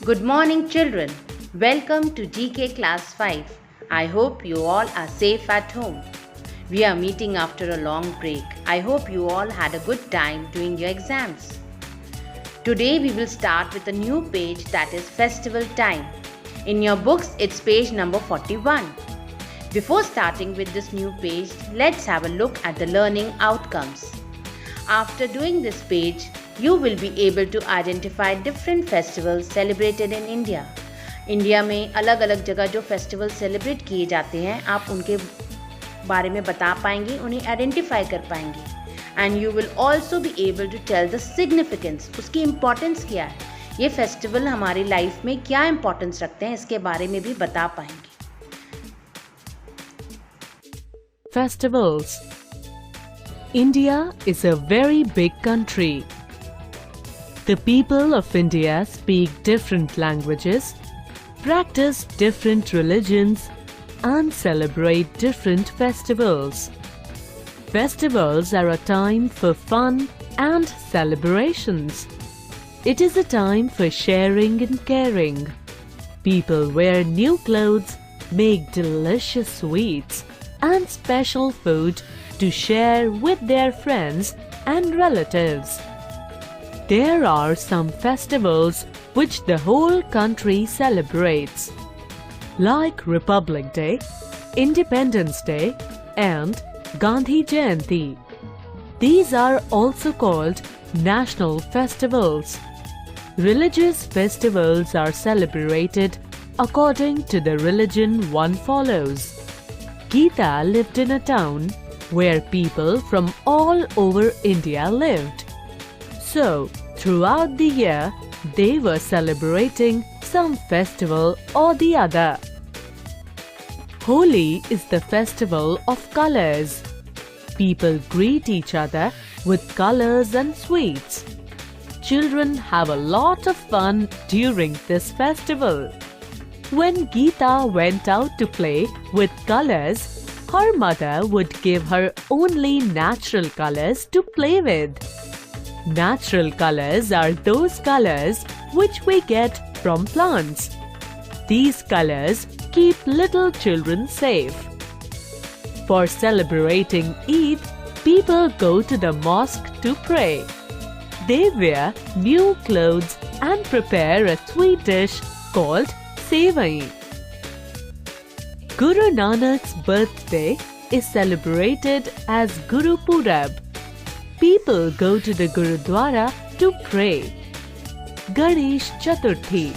Good morning, children. Welcome to GK Class 5. I hope you all are safe at home. We are meeting after a long break. I hope you all had a good time doing your exams. Today we will start with a new page, that is Festival Time. In your books, it's page number 41. Before starting with this new page, let's have a look at the learning outcomes. After doing this page, you will be able to identify different festivals celebrated in India. India में अलग अलग जगह जो festival celebrate किए जाते हैं, आप उनके बारे में बता पाएंगे, उन्हें आइडेंटिफाई कर पाएंगे. And you will also be able to tell the significance, उसकी इम्पोर्टेंस क्या है, ये फेस्टिवल हमारी लाइफ में क्या इम्पोर्टेंस रखते हैं, इसके बारे में भी बता पाएंगे. Festivals. India is a very big country. The people of India speak different languages, practice different religions, and celebrate different festivals. Festivals are a time for fun and celebrations. It is a time for sharing and caring. People wear new clothes, make delicious sweets, and special food to share with their friends and relatives. There are some festivals which the whole country celebrates, like Republic Day, Independence Day, and Gandhi Jayanti. These are also called national festivals. Religious festivals are celebrated according to the religion one follows. Geeta lived in a town where people from all over India lived. So, throughout the year, they were celebrating some festival or the other. Holi is the festival of colors. People greet each other with colors and sweets. Children have a lot of fun during this festival. When Geeta went out to play with colors, her mother would give her only natural colors to play with. Natural colors are those colors which we get from plants. These colors keep little children safe. For celebrating Eid, people go to the mosque to pray. They wear new clothes and prepare a sweet dish called Sevai. Guru Nanak's birthday is celebrated as Guru Purab. People go to the Gurudwara to pray. Ganesh Chaturthi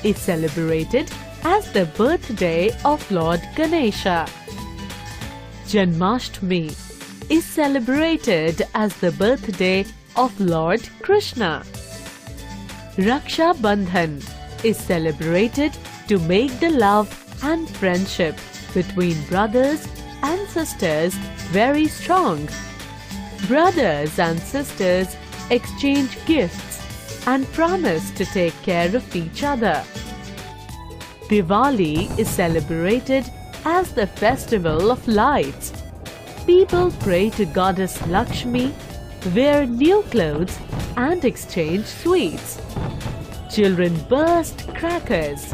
is celebrated as the birthday of Lord Ganesha. Janmashtami is celebrated as the birthday of Lord Krishna. Raksha Bandhan is celebrated to make the love and friendship between brothers and sisters very strong. Brothers and sisters exchange gifts and promise to take care of each other. Diwali is celebrated as the festival of lights. People pray to Goddess Lakshmi, wear new clothes, and exchange sweets. Children burst crackers.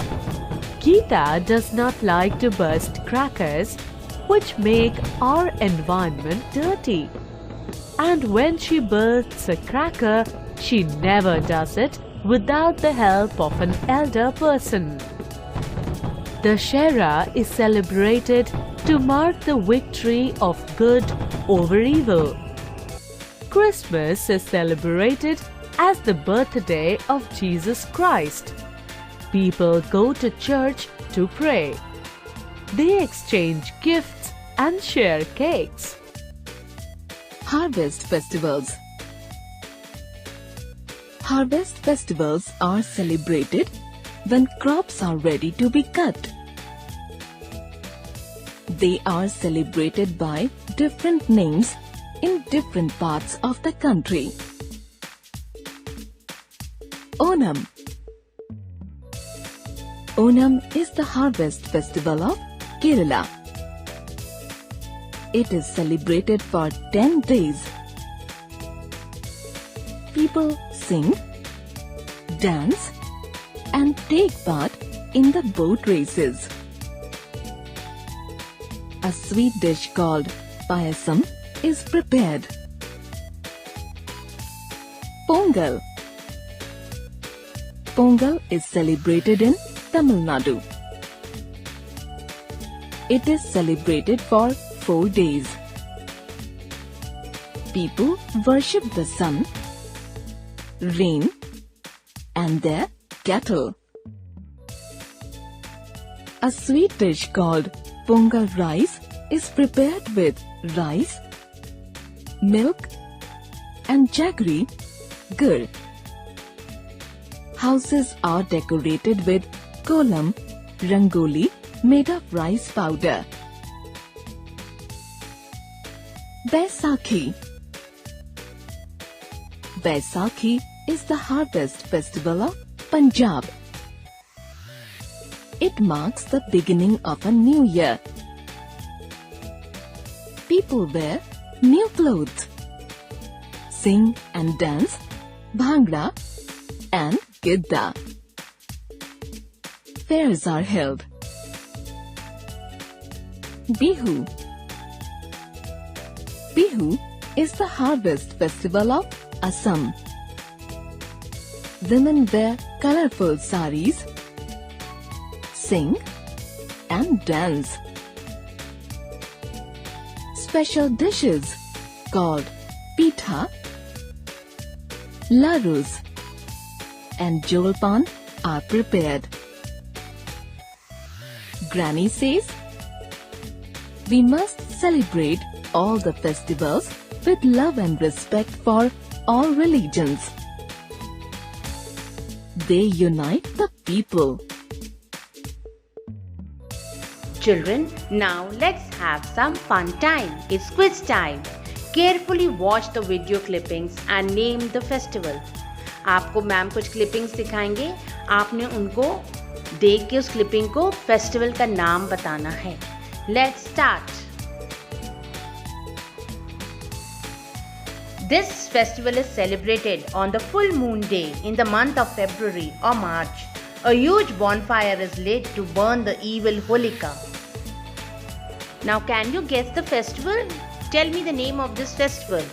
Geeta does not like to burst crackers, which make our environment dirty. And when she bursts a cracker, she never does it without the help of an elder person. Dussehra is celebrated to mark the victory of good over evil. Christmas is celebrated as the birthday of Jesus Christ. People go to church to pray. They exchange gifts and share cakes. Harvest festivals. Harvest festivals are celebrated when crops are ready to be cut. They are celebrated by different names in different parts of the country. Onam. Onam is the harvest festival of Kerala. It is celebrated for 10 days. People sing, dance, and take part in the boat races. A sweet dish called payasam is prepared. Pongal. Pongal is celebrated in Tamil Nadu. It is celebrated for 4 days. People worship the sun, rain, and their cattle. A sweet dish called Pongal rice is prepared with rice, milk, and jaggery, gur. Houses are decorated with kolam, rangoli made of rice powder. Baisakhi. Baisakhi is the harvest festival of Punjab. It marks the beginning of a new year. People wear new clothes, sing and dance bhangra and gidda. Fairs are held. Bihu. Bihu is the harvest festival of Assam. Women wear colorful saris, sing and dance. Special dishes called pitha, larus, and jolpan are prepared. Granny says, we must celebrate all the festivals with love and respect for all religions. They unite the people. Children, now let's have some fun time. It's quiz time. Carefully watch the video clippings and name the festival. आपको ma'am कुछ clippings दिखाएंगे, आपने उनको देख के उस clipping को festival का नाम बताना है. Let's start. This festival is celebrated on the full moon day in the month of February or March. A huge bonfire is lit to burn the evil Holika. Now can you guess the festival? Tell me the name of this festival.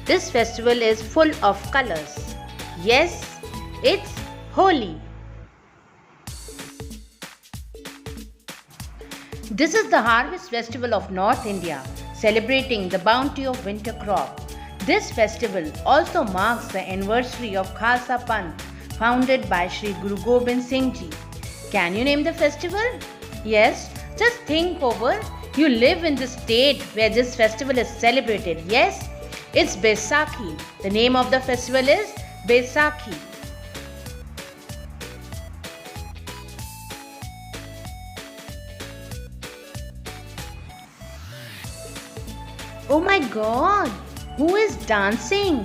This festival is full of colors. Yes, it's Holi. This is the harvest festival of North India, celebrating the bounty of winter crop. This festival also marks the anniversary of Khalsa Panth, founded by Sri Guru Gobind Singh Ji. Can you name the festival? Yes, just think over. You live in the state where this festival is celebrated. Yes, it's Baisakhi. The name of the festival is Baisakhi. Oh my God! Who is dancing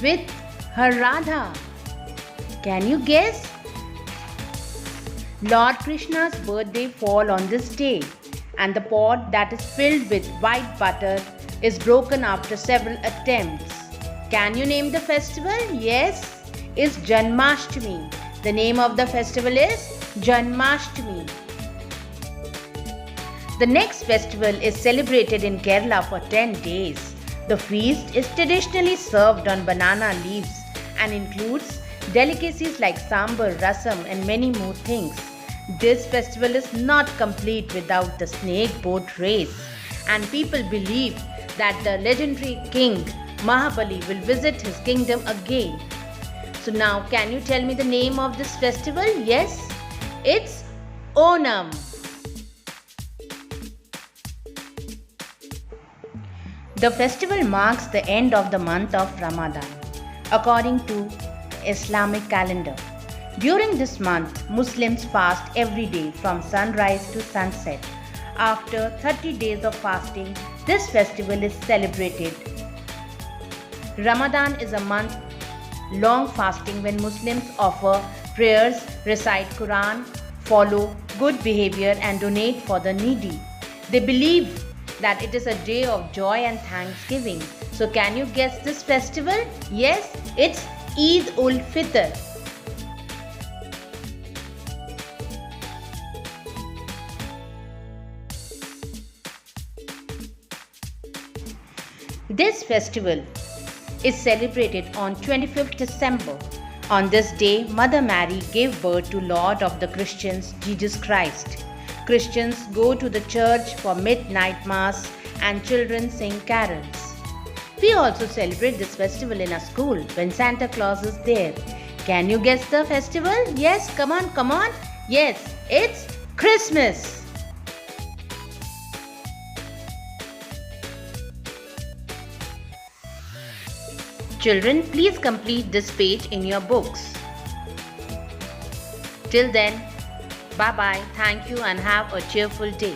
with her Radha? Can you guess? Lord Krishna's birthday falls on this day, and the pot that is filled with white butter is broken after several attempts. Can you name the festival? Yes, it's Janmashtami. The name of the festival is Janmashtami. The next festival is celebrated in Kerala for 10 days. The feast is traditionally served on banana leaves and includes delicacies like sambar, rasam and many more things. This festival is not complete without the snake boat race, and people believe that the legendary king Mahabali will visit his kingdom again. So now can you tell me the name of this festival? Yes, it's Onam. The festival marks the end of the month of Ramadan, according to Islamic calendar. During this month, Muslims fast every day from sunrise to sunset. After 30 days of fasting, this festival is celebrated. Ramadan is a month-long fasting when Muslims offer prayers, recite Quran, follow good behavior and donate for the needy. They believe that it is a day of joy and thanksgiving. So can you guess this festival? Yes, it's Eid ul Fitr. This festival is celebrated on 25th December. On this day, Mother Mary gave birth to Lord of the Christians, Jesus Christ. Christians go to the church for midnight mass and children sing carols. We also celebrate this festival in our school when Santa Claus is there. Can you guess the festival? Yes, come on, come on. Yes, it's Christmas. Children, please complete this page in your books. Till then, bye bye, thank you, and have a cheerful day.